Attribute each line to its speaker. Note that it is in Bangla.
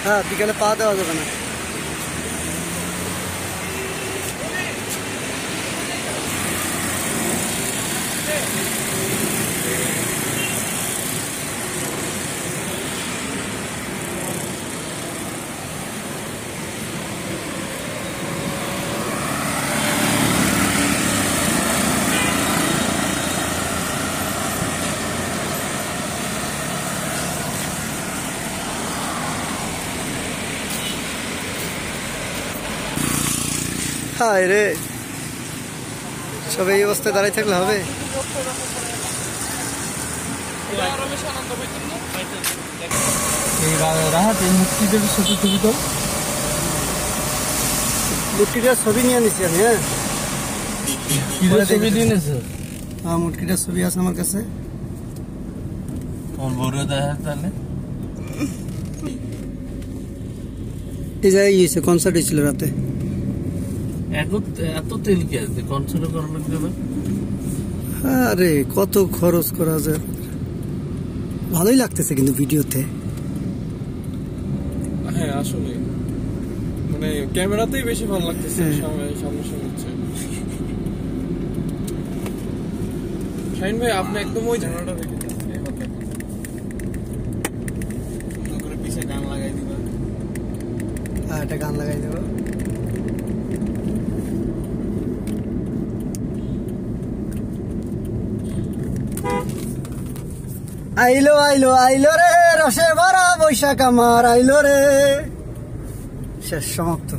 Speaker 1: হ্যাঁ, বিকালে পা দেওয়া যাবে না। হায় রে, সব এই অবস্থায় দাঁড়াই থাকলে হবে? মুটকিটার ছবি নিয়ে নিছি আমি। হ্যাঁ, মুটকিটার ছবি আছে আমার কাছে। এই জায়গায় কনসার্ট হয়েছিল রাতে।
Speaker 2: এত তেল কি আছে কনসার্ট করা লাগবে?
Speaker 1: আরে কত খরচ করা যায়। ভালোই লাগতেছে কিন্তু ভিডিওতে।
Speaker 3: হ্যাঁ আসলে মানে ক্যামেরাতেই বেশি ভালো লাগতেছে সামনাসামনি হচ্ছে। শাহিন ভাই আপনি একদম ওই জায়গাটা দেখে সুন্দর করে পিছে গান লাগাই দিবা।
Speaker 1: হ্যাঁ, একটা গান লাগাই দেবো। আইলো আইলো আইলো রে, রসে ভরা বৈশাখ আমার আইলো রে। শেষ, সমাপ্ত।